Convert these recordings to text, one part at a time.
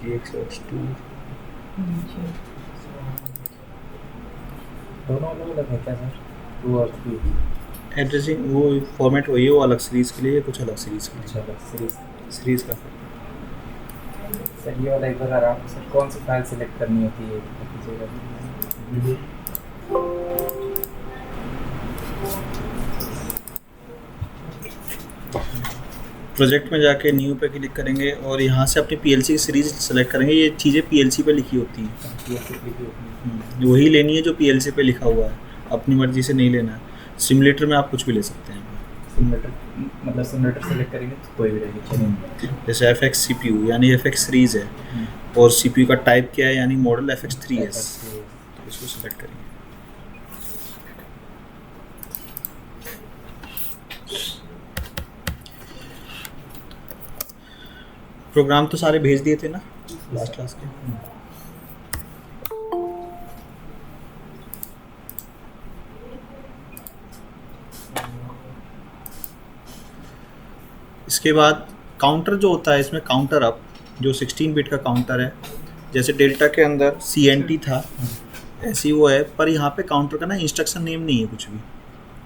GXX2 दोनों अलग अलग है क्या सर? 2 और 3? एड्रेसिंग वो फॉर्मेट वही है, वो अलग सीरीज़ के लिए, ये कुछ अलग सीरीज़ के अच्छा, लिए, सीरीज। सीरीज़ का। सर ये वाला एक बार आराम से, सर कौन सी फाइल सेलेक्ट करनी होती है कीजिएगा। प्रोजेक्ट में जाके न्यू पे क्लिक करेंगे और यहाँ से अपनी पीएलसी की सीरीज़ सेलेक्ट करेंगे। ये चीज़ें पीएलसी पे लिखी होती हैं, वही लेनी है जो पीएलसी पे लिखा हुआ है, अपनी मर्ज़ी से नहीं लेना है। सिमुलेटर में आप कुछ भी ले सकते हैं। सिमुलेटर मतलब सिमुलेटर सेलेक्ट करेंगे तो कोई भी रहेगी, चलेंगे। जैसे FX CPU यानी FX सीरीज़ है, और CPU का टाइप क्या है यानी मॉडल FX3S, तो इसको सेलेक्ट करेंगे। प्रोग्राम तो सारे भेज दिए थे ना लास्ट क्लास के। इसके बाद काउंटर जो होता है, इसमें काउंटर अप जो 16 बिट का काउंटर है, जैसे डेल्टा के अंदर CNT था ऐसी वो है, पर यहाँ पे काउंटर का ना इंस्ट्रक्शन नेम नहीं है कुछ भी।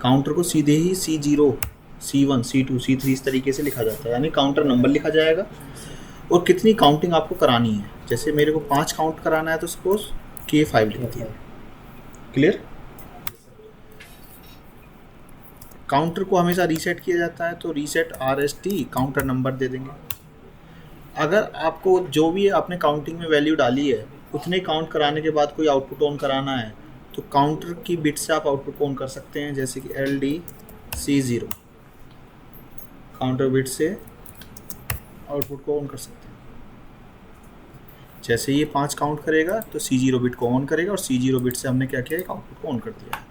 काउंटर को सीधे ही C0, C1, C2, C3 इस तरीके से लिखा जाता है, यानी काउंटर नंबर लिखा जाएगा और कितनी काउंटिंग आपको करानी है। जैसे मेरे को 5 काउंट कराना है तो सपोज K5 लिख दिया। क्लियर? काउंटर को हमेशा रीसेट किया जाता है, तो रीसेट RST काउंटर नंबर दे देंगे। अगर आपको जो भी आपने काउंटिंग में वैल्यू डाली है उतने काउंट कराने के बाद कोई आउटपुट ऑन कराना है तो काउंटर की बिट से आप आउटपुट ऑन कर सकते हैं, जैसे कि LD C0 काउंटर बिट से आउटपुट को ऑन कर सकते हैं। जैसे ये 5 काउंट करेगा तो C0 बिट को ऑन करेगा और C0 बिट से हमने क्या किया, एक आउटपुट को ऑन कर दिया है।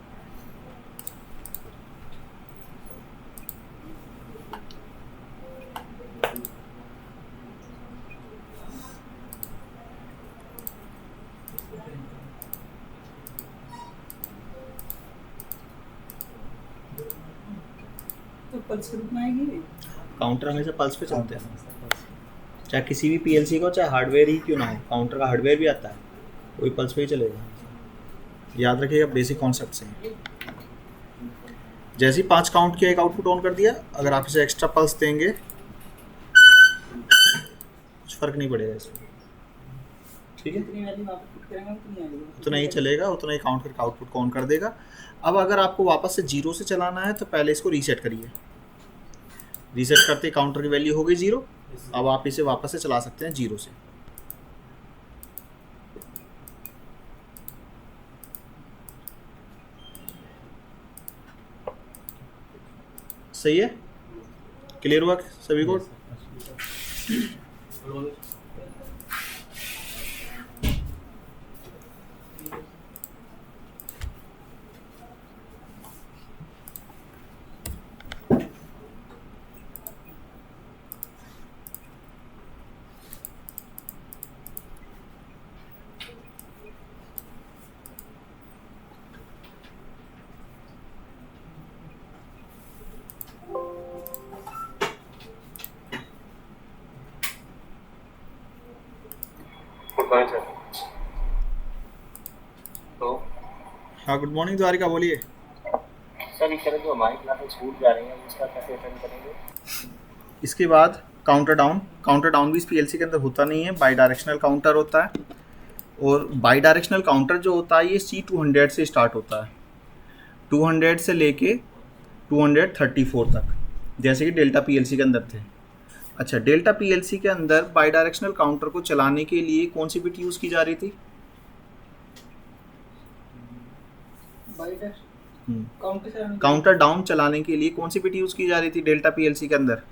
तो पल्स के रूप में आएगी। काउंटर हमेशा पल्स पे चलते हैं, चाहे किसी भी पीएलसी को, चाहे हार्डवेयर ही क्यों ना हो, काउंटर का हार्डवेयर भी आता है, वही पल्स पे ही चलेगा। याद रखिएगा, बेसिक कॉन्सेप्ट से। जैसे ही 5 काउंट किया एक आउटपुट ऑन कर दिया, अगर आप इसे एक्स्ट्रा पल्स देंगे कुछ फर्क नहीं पड़ेगा इसमें। ठीक है, जितनी वैल्यू आप पुट करेंगे उतनी आएगी, उतना ही चलेगा, उतना ही काउंट करके आउटपुट को ऑन कर देगा। अब अगर आपको वापस से 0 से चलाना है तो पहले इसको रीसेट करिए। रीसेट करते काउंटर की वैल्यू हो गई 0। अब आप इसे वापस से चला सकते हैं 0 से। सही है? क्लियर हुआ सभी को? हाँ, गुड मॉर्निंग द्वारिका, बोलिए। सर इस तरह जो हमारी क्लासेस छूट जा रही हैं उसका कैसे अटेंड करेंगे? इसके बाद काउंटर डाउन भी इस पीएलसी के अंदर होता नहीं है, बाई डायरेक्शनल काउंटर होता है। और बाई डायरेक्शनल काउंटर जो होता है ये C200 से स्टार्ट होता है, 200 से लेके 234 तक, जैसे कि डेल्टा पीएलसी के अंदर थे। अच्छा, डेल्टा पीएलसी के अंदर बाई डायरेक्शनल काउंटर को चलाने के लिए कौन सी बिट यूज़ की जा रही थी? काउंटर डाउन चलाने के लिए कौन सी बिट यूज़ की जा रही थी डेल्टा पीएलसी के अंदर?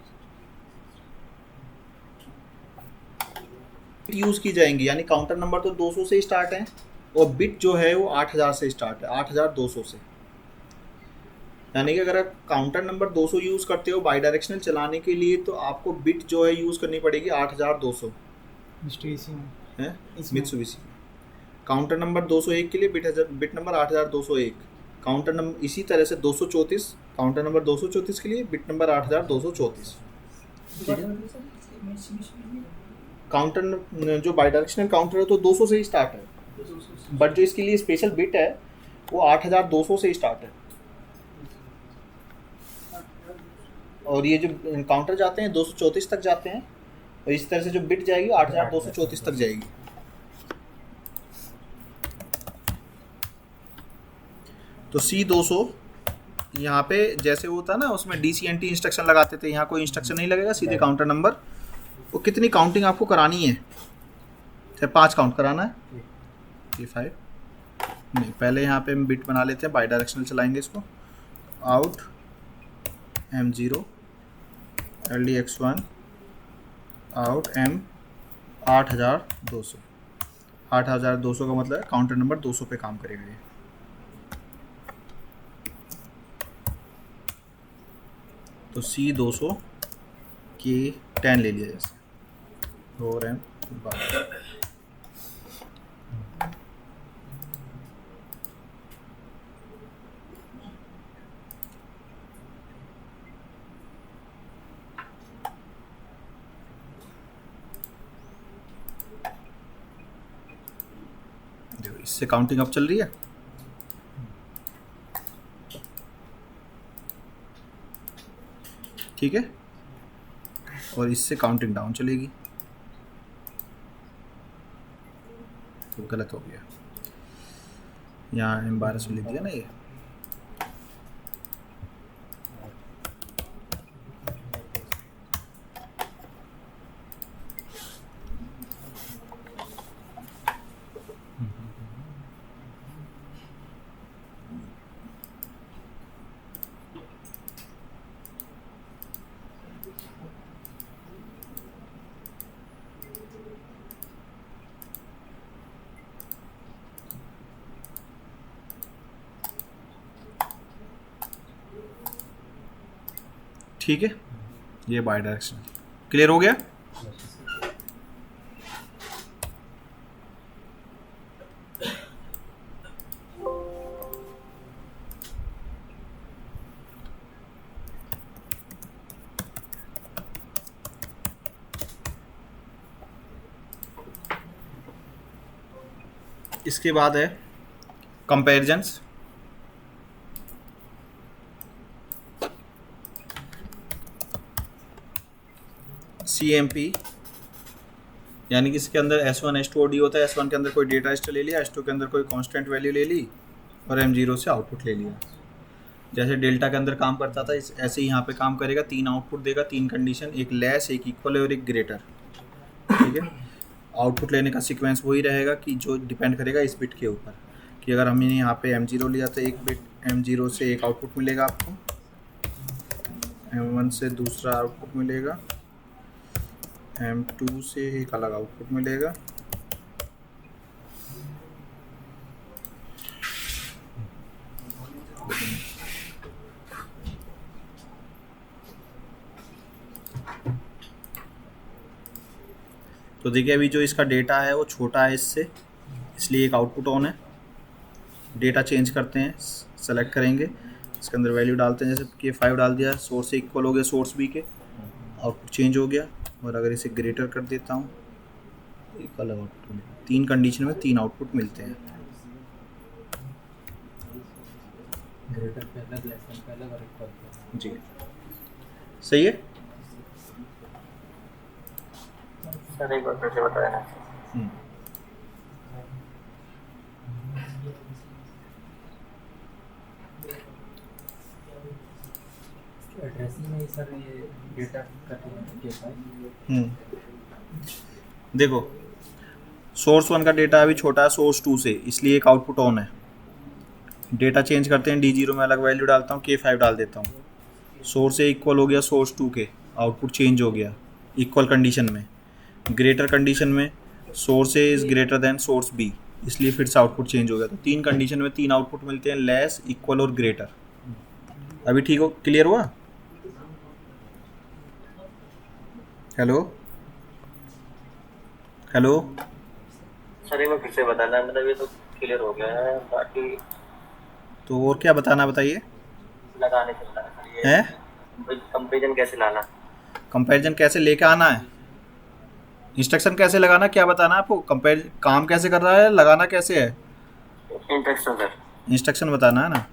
यूज़ की जाएंगी, यानी काउंटर नंबर तो 200 से स्टार्ट है और बिट जो है वो 8000 से स्टार्ट है, 8200 से। यानी कि अगर आप काउंटर नंबर 200 यूज़ करते हो बाई डायरेक्शनल चलाने के लिए तो आपको बिट जो है यूज़ करनी पड़ेगी 8200 है मित्सुबिशी। काउंटर नंबर 201 के लिए बिट नंबर 8201। काउंटर नंबर इसी तरह से 234, काउंटर नंबर 234 के लिए बिट नंबर 8234। काउंटर जो बाई डायरेक्शनल काउंटर है तो 200 से ही स्टार्ट है, बट जो इसके लिए स्पेशल बिट है वो 8200 से ही स्टार्ट है। और ये जो काउंटर जाते हैं 234 तक जाते हैं, और इस तरह से जो बिट जाएगी 8234 तक जाएगी। तो C200 यहाँ पे जैसे होता है ना, उसमें DCNT इंस्ट्रक्शन लगाते थे, यहाँ कोई इंस्ट्रक्शन नहीं लगेगा, सीधे काउंटर नंबर। वो कितनी काउंटिंग आपको करानी है, चाहे 5 काउंट कराना है, ये 5 नहीं, पहले यहाँ पे हम बिट बना लेते हैं, बाई डायरेक्शनल चलाएंगे इसको। Out M0 LDX1 out M 8200। 8200 का मतलब है काउंटर नंबर 200 पे काम करेगा ये। तो C200 के 10 ले लिया जैसे, और M 12। देखो इससे काउंटिंग अब चल रही है, ठीक है, और इससे काउंटिंग डाउन चलेगी। तो गलत हो गया, यहाँ M12 लिख दिया ना ये। ठीक है, ये बाई डायरेक्शन क्लियर हो गया। इसके बाद है कंपैरिजंस। CMP यानी कि इसके अंदर S1 S2 OD होता है। S1 के अंदर कोई डेटा स्ट्रिंग ले लिया, S2 के अंदर कोई कांस्टेंट वैल्यू ले ली, और M0 से आउटपुट ले लिया। जैसे डेल्टा के अंदर काम करता था ऐसे ही यहाँ पे काम करेगा। 3 आउटपुट देगा, 3 कंडीशन, एक लेस, एक इक्वल और एक ग्रेटर, ठीक है। आउटपुट लेने का सीक्वेंस वही रहेगा कि जो डिपेंड करेगा इस बिट के ऊपर, कि अगर हमने यहाँ पे M0 लिया तो एक बिट M0 से एक आउटपुट मिलेगा आपको, M1 से दूसरा आउटपुट मिलेगा, M2 से एक अलग आउटपुट मिलेगा, तो देखिए अभी जो इसका डेटा है वो छोटा है इससे, इसलिए एक आउटपुट ऑन है। डेटा चेंज करते हैं, सेलेक्ट करेंगे, इसके अंदर वैल्यू डालते हैं, जैसे कि 5 डाल दिया, सोर्स से इक्वल हो गया सोर्स बी के, आउटपुट चेंज हो गया। और अगर इसे ग्रेटर कर देता हूँ, एक अलग आउटपुट मिलेगा। 3 कंडीशन में 3 आउटपुट मिलते हैं। ग्रेटर पे अलग, लेस देन पे अलग और इक्वल पे। जी सही है। सर एक बार फिर से बताया ना। एड्रेसिंग में ही सर ये डेटा कैसा है? देखो सोर्स 1 का डेटा अभी छोटा है सोर्स 2 से, इसलिए एक आउटपुट ऑन है। डेटा चेंज करते हैं, D0 में अलग वैल्यू डालता हूँ, K5 डाल देता हूँ। सोर्स से इक्वल हो गया सोर्स 2 के, आउटपुट चेंज हो गया इक्वल कंडीशन में। ग्रेटर कंडीशन में source A is greater than source B, इसलिए फिर से आउटपुट चेंज हो गया। तो 3 कंडीशन में 3 आउटपुट मिलते हैं, लेस, इक्वल और ग्रेटर। अभी ठीक हो, क्लियर हुआ? हेलो हेलो सर एक बार फिर से बताना, मतलब ये तो क्लियर हो गया है, बाकी तो और क्या बताना, बताइए। लगाने चलता है सर, ये हैं कंपेरिजन कैसे लाना। कंपैरिजन कैसे लेके आना है, इंस्ट्रक्शन कैसे लगाना, क्या बताना है आपको, कंपेयर काम कैसे कर रहा है, लगाना कैसे है, इंस्ट्रक्शन सर। इंस्ट्रक्शन बताना है ना।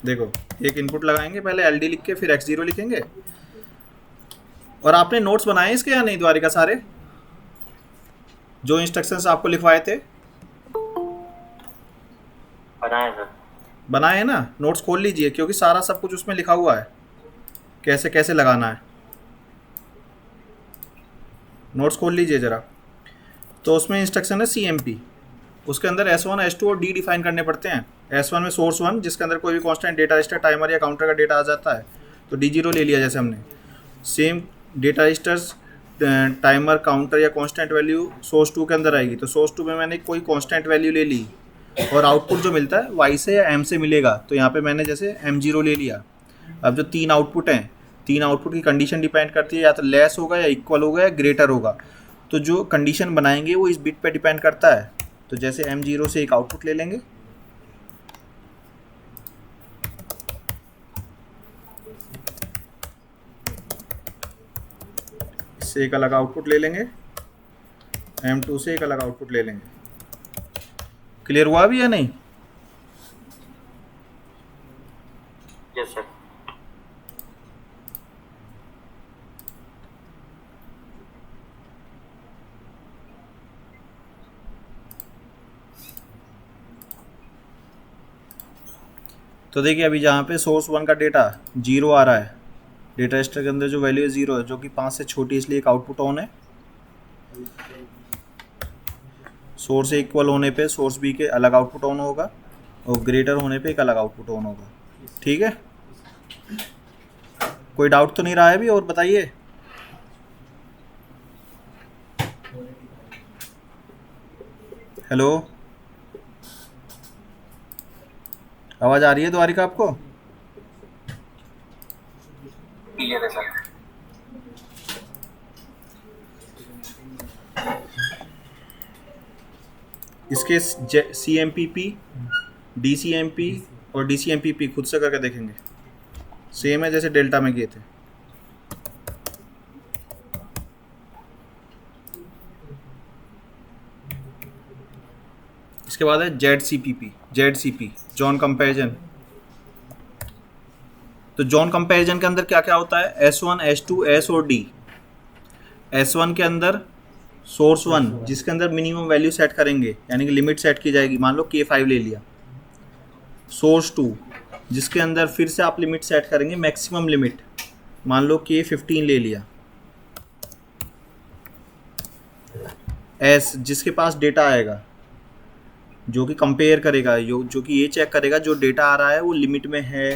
देखो एक इनपुट लगाएंगे, पहले एल डी लिख के फिर एक्स जीरो लिखेंगे। और आपने नोट्स बनाए इसके या नहीं द्वारिका, सारे जो इंस्ट्रक्शंस आपको लिखवाए थे बनाए सर। बनाए हैं ना, नोट्स खोल लीजिए क्योंकि सारा सब कुछ उसमें लिखा हुआ है कैसे कैसे लगाना है। नोट्स खोल लीजिए ज़रा। तो उसमें इंस्ट्रक्शन है CMP, उसके अंदर S1 S2 और D डिफाइन करने पड़ते हैं। S1 में सोर्स 1 जिसके अंदर कोई भी कांस्टेंट डेटा रजिस्टर टाइमर या काउंटर का डेटा आ जाता है, तो D0 ले लिया जैसे हमने। Same data registers timer counter या कांस्टेंट वैल्यू सोर्स 2 के अंदर आएगी, तो सोर्स 2 में मैंने कोई कांस्टेंट वैल्यू ले ली और आउटपुट जो मिलता है Y से या M से मिलेगा, तो यहाँ पे मैंने जैसे M0 ले लिया। अब जो 3 आउटपुट हैं, 3 आउटपुट की कंडीशन डिपेंड करती है, या तो लेस होगा या इक्वल होगा या ग्रेटर होगा। तो जो कंडीशन बनाएंगे वो इस बिट पे डिपेंड करता है। तो जैसे M0 से एक आउटपुट ले लेंगे, इससे एक अलग आउटपुट ले लेंगे, M2 से एक अलग आउटपुट ले लेंगे। क्लियर हुआ भी या नहीं? Yes sir. तो देखिए अभी जहाँ पे सोर्स 1 का डेटा 0 आ रहा है, डेटा रजिस्टर के अंदर जो वैल्यू है 0 है, जो कि 5 से छोटी, इसलिए एक आउटपुट ऑन है। सोर्स से इक्वल होने पे सोर्स बी के अलग आउटपुट ऑन होगा और ग्रेटर होने पे एक अलग आउटपुट ऑन होगा। ठीक है, कोई डाउट तो नहीं रहा है अभी? और बताइए। हेलो, आवाज़ आ रही है द्वारिका आपको? क्लियर है सर। इसके CMPP, DCMP और DCMPP खुद से करके देखेंगे, सेम है जैसे डेल्टा में किए थे। इसके बाद है ZCP, जॉन कंपैरिजन। तो जॉन कंपैरिजन के अंदर क्या क्या होता है, S1 S2 S और D। S1 के अंदर सोर्स 1 जिसके अंदर मिनिमम वैल्यू सेट करेंगे, यानी कि लिमिट सेट की जाएगी, मान लो K5 ले लिया। सोर्स 2 जिसके अंदर फिर से आप लिमिट सेट करेंगे, मैक्सिमम लिमिट, मान लो K15 ले लिया। S जिसके पास डेटा आएगा, जो कि कंपेयर करेगा, जो कि ये चेक करेगा जो डेटा आ रहा है वो लिमिट में है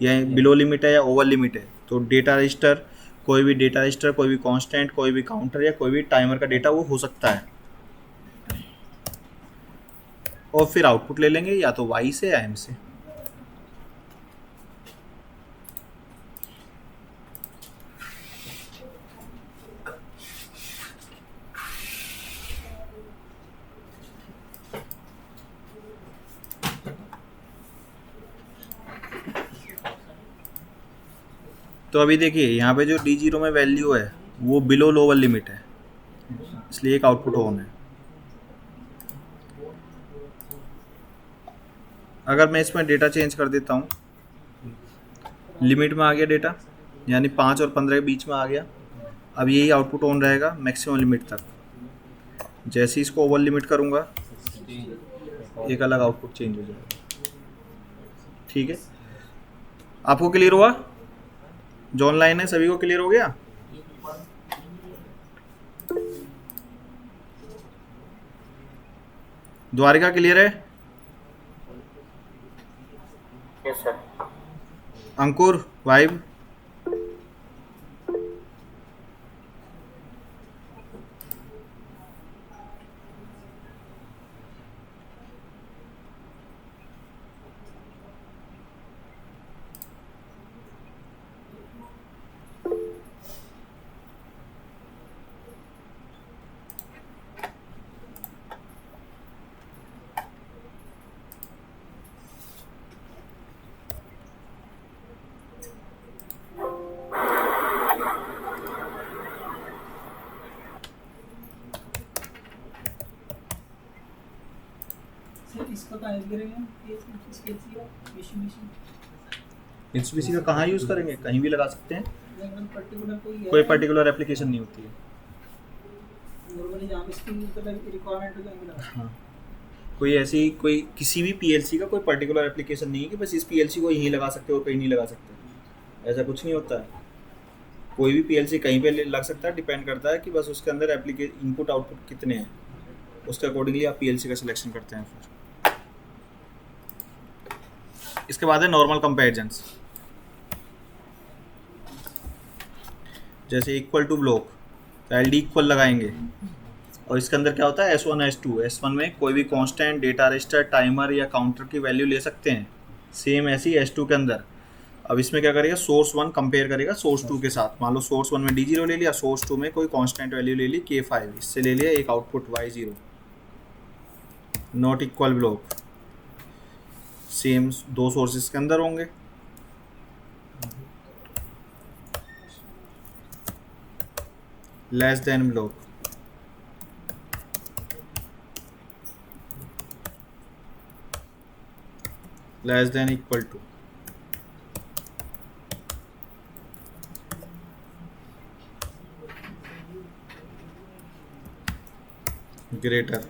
या बिलो लिमिट है या ओवर लिमिट है। तो डेटा रजिस्टर, कोई भी डेटा रजिस्टर, कोई भी कांस्टेंट, कोई भी काउंटर या कोई भी टाइमर का डेटा वो हो सकता है। और फिर आउटपुट ले लेंगे या तो Y से या M से। तो अभी देखिए यहाँ पे जो D0 में वैल्यू है वो बिलो लोअर लिमिट है, इसलिए एक आउटपुट ऑन है। अगर मैं इसमें डेटा चेंज कर देता हूँ, लिमिट में आ गया डेटा, यानी 5 और 15 के बीच में आ गया, अब यही आउटपुट ऑन रहेगा मैक्सिमम लिमिट तक। जैसे ही इसको ओवर लिमिट करूँगा एक अलग आउटपुट चेंज हो जाएगा। ठीक है, आपको क्लियर हुआ? जो ऑनलाइन है सभी को क्लियर हो गया? द्वारिका क्लियर है? Yes sir. अंकुर, वाइब? इसका कहाँ यूज करेंगे इसके का मशीन मित्सुबिशी का कहाँ यूज़ करेंगे, कहीं भी लगा सकते हैं, एकदम पर्टिकुलर कोई पर्टिकुलर एप्लीकेशन नहीं होती है। नॉर्मली जहाँ पे इसकी मतलब रिक्वायरमेंट हो जाएगी। हाँ, कोई ऐसी कोई किसी भी पीएलसी का कोई पर्टिकुलर एप्लीकेशन नहीं है कि बस इस पीएलसी को यहीं लगा सकते हो और कहीं नहीं लगा सकते, ऐसा कुछ नहीं होता है। कोई भी पीएलसी कहीं पे लग सकता है, डिपेंड करता है कि बस उसके अंदर इनपुट आउटपुट कितने हैं, उसके अकॉर्डिंगली आप पीएलसी का सिलेक्शन करते हैं। फिर इसके बाद है नॉर्मल कंपैरिजंस, जैसे इक्वल टू ब्लॉक तो एल डी इक्वल लगाएंगे, और इसके अंदर क्या होता है S1 S2, S1 में कोई भी कांस्टेंट, डेटा रजिस्टर, टाइमर या काउंटर की वैल्यू ले सकते हैं, सेम ऐसे ही S2 के अंदर। अब इसमें क्या करेगा, सोर्स 1 कंपेयर करेगा सोर्स 2 के साथ। मान लो सोर्स 1 में D0 ले लिया, सोर्स 2 में कोई कांस्टेंट वैल्यू ले ली K5, इससे ले लिया एक output Y0। Not equal block, same दो सोर्सेस के अंदर होंगे, less than block, less than equal to, greater,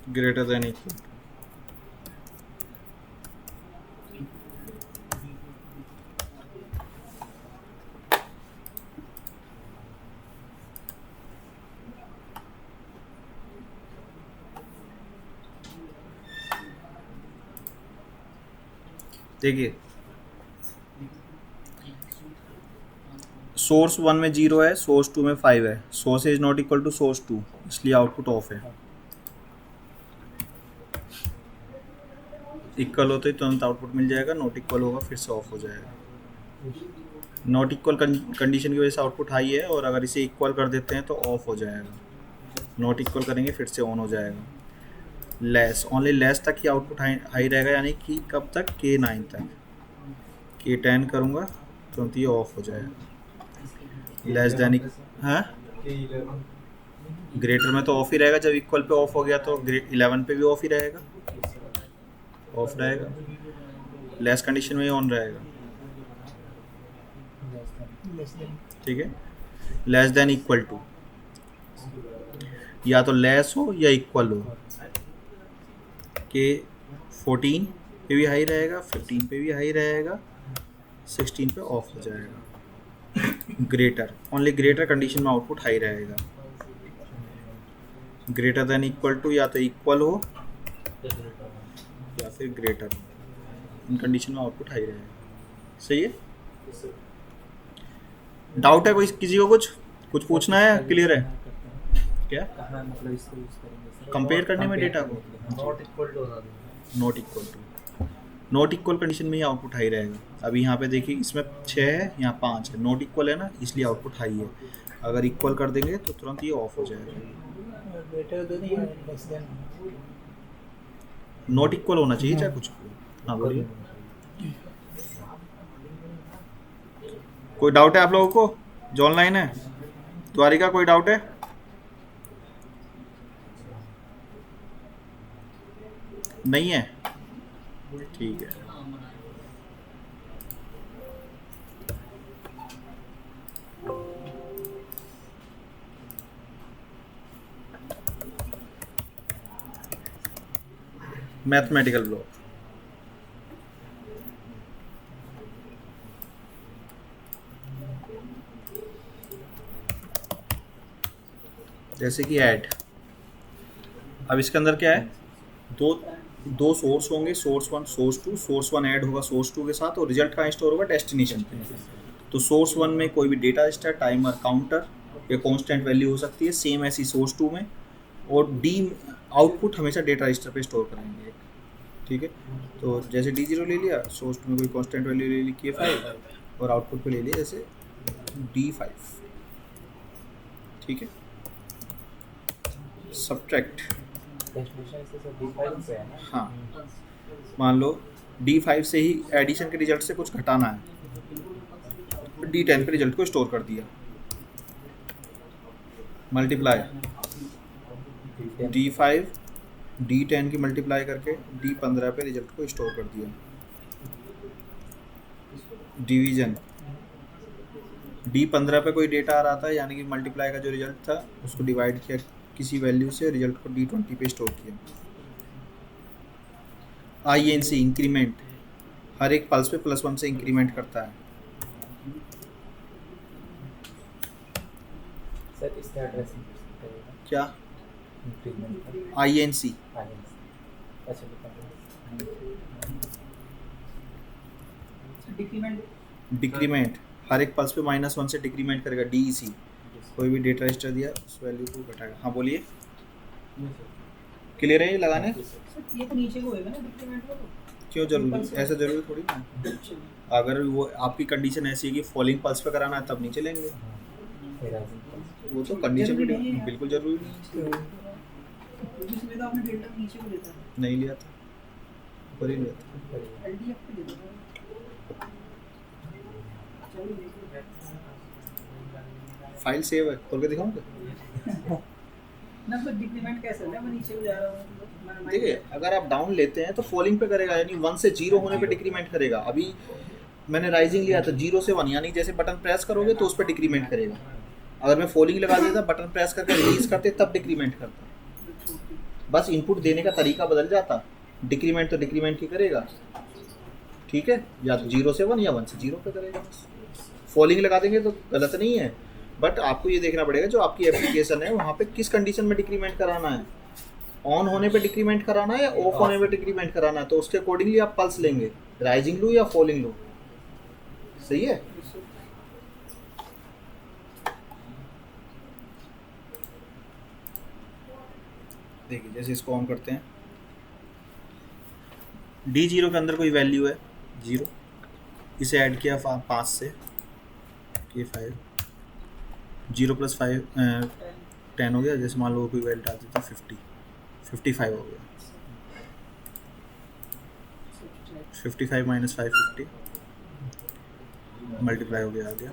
greater than equal to. देखिए सोर्स 1 में 0 है, सोर्स 2 में 5 है, source is not equal to source 2, इसलिए आउटपुट ऑफ है। इक्वल होते ही तुरंत आउटपुट मिल जाएगा, नॉट इक्वल होगा फिर से ऑफ हो जाएगा। नॉट इक्वल कंडीशन की वजह से आउटपुट हाई है, और अगर इसे इक्वल कर देते हैं तो ऑफ हो जाएगा। नॉट इक्वल करेंगे फिर से ऑन हो जाएगा। लेस, ओनली लेस तक ही आउटपुट हाई रहेगा, यानी कि कब तक, K9 तक। K10 करूँगा तुरंत ये ऑफ हो जाएगा। लेस देन, हाँ ग्रेटर में तो ऑफ ही रहेगा, जब इक्वल पे ऑफ हो गया तो 11 पे भी ऑफ ही रहेगा, ऑफ रहेगा। लेस कंडीशन में ही ऑन रहेगा, ठीक है। लेस देन इक्वल टू, या तो लेस हो या इक्वल हो। के 14 पे भी हाई रहेगा, 15 पे भी हाई रहेगा, 16 पे ऑफ हो जाएगा। ग्रेटर, ओनली ग्रेटर कंडीशन में आउटपुट हाई रहेगा। ग्रेटर देन इक्वल टू, या तो इक्वल हो या फिर ग्रेटर, इन कंडीशन में आउटपुट हाई रहेगा। सही है। डाउट है कोई किसी को, कुछ पूछना है, क्लियर है क्या? मतलब इसको यूज करेंगे कंपेयर करने में डेटा को, not equal to not equal to, not equal condition में ही आउटपुट हाई रहेगा। अभी यहाँ पे देखिए इसमें 6 है, यहाँ 5 है, नॉट इक्वल है ना, इसलिए आउटपुट हाई है। अगर इक्वल कर देंगे तो तुरंत ये ऑफ हो जाएगा। बेटर दो नहीं लेस देन, नॉट इक्वल होना चाहिए चाहे कुछ। हाँ बोलिए, कोई डाउट है आप लोगों को जो ऑनलाइन है? द्वारिका कोई डाउट है? नहीं है, ठीक है। मैथमेटिकल ब्लॉक, जैसे कि ऐड। अब इसके अंदर क्या है, दो सोर्स होंगे, सोर्स 1 सोर्स 2, सोर्स 1 ऐड होगा सोर्स 2 के साथ, और रिजल्ट कहाँ स्टोर होगा, डेस्टिनेशन पे। तो सोर्स 1 में कोई भी डेटा रजिस्टर, टाइमर, काउंटर या कांस्टेंट वैल्यू हो सकती है, सेम ऐसी सोर्स 2 में। और डी आउटपुट हमेशा डेटा रजिस्टर पे स्टोर करेंगे, ठीक है। तो जैसे D0 ले लिया, सोर्स 2 में कोई कांस्टेंट वैल्यू ले ली K5, और आउटपुट पे ले लिया जैसे D5, ठीक है। सब्ट्रैक्ट, डेस्टिनेशन से सब D5 से है ना। हाँ मान लो D5 से ही एडिशन के रिजल्ट से कुछ घटाना है, D10 के रिजल्ट को स्टोर कर दिया, मल्टीप्लाई D10 D5 D10 की मल्टीप्लाई करके D15 पे रिजल्ट को स्टोर कर दिया। डिवीजन D15 पे कोई डेटा आ रहा था, यानी कि मल्टीप्लाई का जो रिजल्ट था उसको डिवाइड किया किसी वैल्यू से, रिजल्ट को D20 पे स्टोर किया। INC इंक्रीमेंट, हर एक पल्स पे +1 से इंक्रीमेंट करता है। सर इसका एड्रेसिंग करेगा क्या इंक्रीमेंट का INC अच्छा डिक्रीमेंट डिक्रीमेंट, हर एक पल्स पे -1 से डिक्रीमेंट करेगा। DEC कोई भी डेटा रजिस्टर दिया उस वैल्यू को घटाएगा। हाँ बोलिए, क्लियर है ये लगाने? सर ये तो नीचे को होएगा ना डिक्रीमेंट का, तो क्यों जरूरी, ऐसा जरूरी थोड़ी ना। अच्छा अगर वो आपकी कंडीशन ऐसी है कि फॉलिंग पल्स पे कराना है तब नीचे लेंगे, वो तो कंडीशन जरूरी नहीं है। बिल्कुल जरूरी नहीं है। इसमें तो आपने डेल्टा नीचे को लेता है, नहीं लिया था, ऊपर ही लिया था। एलडीएफ पे ले लो। चलिए फाइल सेव है, खोल के दिखाऊं क्या? ना तो डिक्रीमेंट कैसे है, मैं नीचे को जा रहा हूँ। देखिए, अगर आप डाउन लेते हैं तो फॉलिंग पे करेगा, यानी 1 से 0 होने पे डिक्रीमेंट करेगा। अभी मैंने राइजिंग लिया था 0 से 1, यानी जैसे बटन प्रेस करोगे तो उस पर डिक्रीमेंट करेगा। अगर मैं फॉलिंग लगा देता, बटन प्रेस करके रिलीज करते तब डिक्रीमेंट करता। बस इनपुट देने का तरीका बदल जाता, डिक्रीमेंट तो डिक्रीमेंट की करेगा, ठीक है, या तो 0 से 1 या 1 से 0 पे करेगा। फॉलिंग लगा देंगे तो गलत नहीं है, बट आपको ये देखना पड़ेगा जो आपकी एप्लीकेशन है वहाँ पे किस कंडीशन में डिक्रीमेंट कराना है, ऑन होने पे डिक्रीमेंट कराना है या ऑफ होने पे डिक्रीमेंट कराना है, तो उसके अकॉर्डिंगली आप पल्स लेंगे, राइजिंग लो या फॉलिंग लो। सही है? देखिए जैसे इसको ऑन करते हैं, D0 के अंदर कोई वैल्यू है 0, इसे ऐड किया 5 से, ये 5, 0 + 5 10 हो गया। जैसे मान लो कोई वैल्यू डाल देती 55 हो गया, 55 - 5 50, मल्टीप्लाई हो गया, आ गया।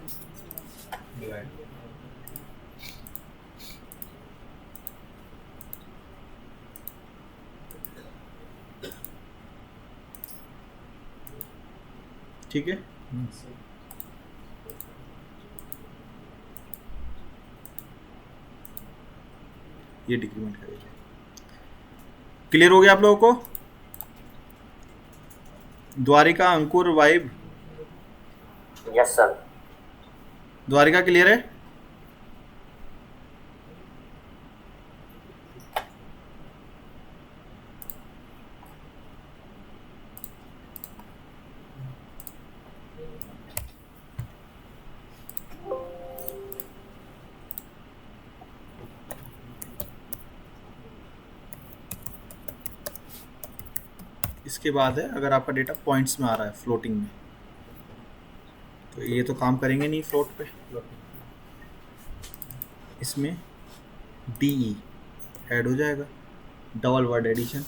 ठीक है, ये डिक्रीमेंट करेगा। क्लियर हो गया आप लोगों को? द्वारिका, अंकुर, वाइब, यस सर। द्वारिका क्लियर है? इसके बाद है अगर आपका डेटा पॉइंट्स में आ रहा है फ्लोटिंग में, तो ये तो काम करेंगे नहीं फ्लोट पे, इसमें DE ऐड हो जाएगा, डबल वर्ड एडिशन।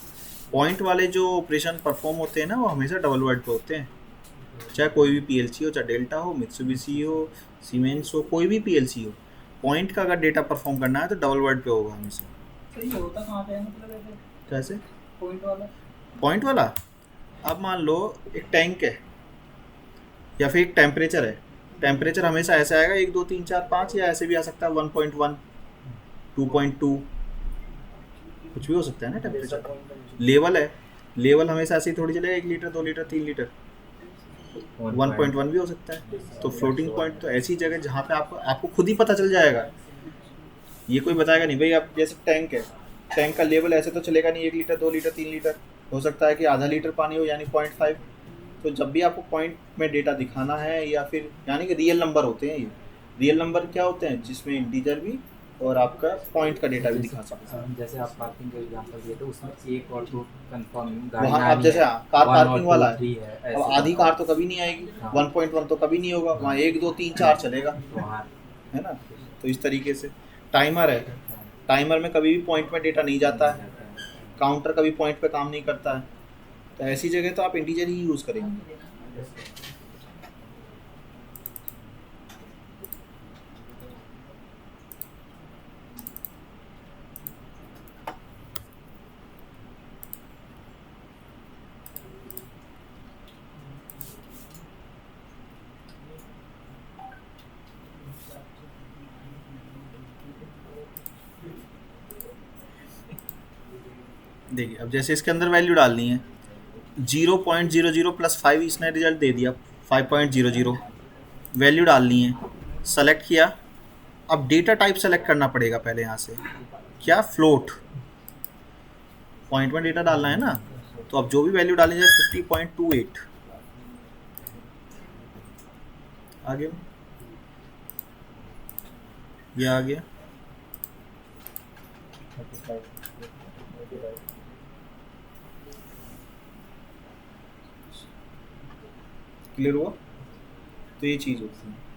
पॉइंट वाले जो ऑपरेशन परफॉर्म होते हैं ना वो हमेशा डबल वर्ड पे होते हैं, चाहे कोई भी PLC हो, चाहे डेल्टा हो, मित्सुबिशी हो, सीमेंस हो, कोई भी PLC हो, पॉइंट का अगर डेटा परफॉर्म करना है तो डबल वर्ड पे होगा हमेशा। सही होता कहाँ पे है, मतलब ऐसे कैसे पॉइंट वाला? पॉइंट वाला, अब मान लो एक टैंक है या फिर एक टेम्परेचर है, टेम्परेचर हमेशा ऐसे आएगा 1 2 3 4 5, या ऐसे भी आ सकता है 1.1 2.2, कुछ भी हो सकता है ना टेम्परेचर। लेवल है, लेवल हमेशा ऐसे ही थोड़ी चलेगा 1 लीटर 2 लीटर 3 लीटर, 1.1 भी हो सकता है। तो फ्लोटिंग पॉइंट तो ऐसी जगह जहाँ पे आपको खुद ही पता चल जाएगा, ये कोई बताएगा नहीं भाई। आप जैसे टैंक है, टैंक का लेवल ऐसे तो चलेगा नहीं 1 लीटर 2 लीटर 3 लीटर, हो सकता है कि आधा लीटर पानी हो, यानी 0.5। तो जब भी आपको पॉइंट में डेटा दिखाना है, या फिर यानी कि रियल नंबर होते हैं, ये रियल नंबर क्या होते हैं जिसमें इंटीजर भी और आपका पॉइंट का डेटा भी दिखा सकते हैं। जैसे आप पार्किंग का एग्जांपल दिए थे, उसमें 1 और 2 कंफर्म वहाँ आप जैसे कार पार्किंग वाला है, है, अब आधी कार तो कभी नहीं आएगी, 1.1 तो कभी नहीं होगा, वहाँ 1 2 3 4 चलेगा, है ना। तो इस तरीके से टाइमर है, टाइमर में कभी भी पॉइंट में डेटा नहीं जाता है, काउंटर कभी पॉइंट पे काम नहीं करता है, तो ऐसी जगह तो आप इंटीजर ही यूज़ करेंगे। देखिए अब जैसे इसके अंदर वैल्यू डालनी है 0.00 प्लस 5 इसने रिजल्ट दे दिया 5.00 वैल्यू डालनी है सेलेक्ट किया। अब डेटा टाइप सेलेक्ट करना पड़ेगा पहले यहाँ से क्या फ्लोट पॉइंट में डेटा डालना है ना। तो अब जो भी वैल्यू डालेंगे 50.28 आगे ये आ गया। क्लियर हुआ। तो ये चीज़ होती है।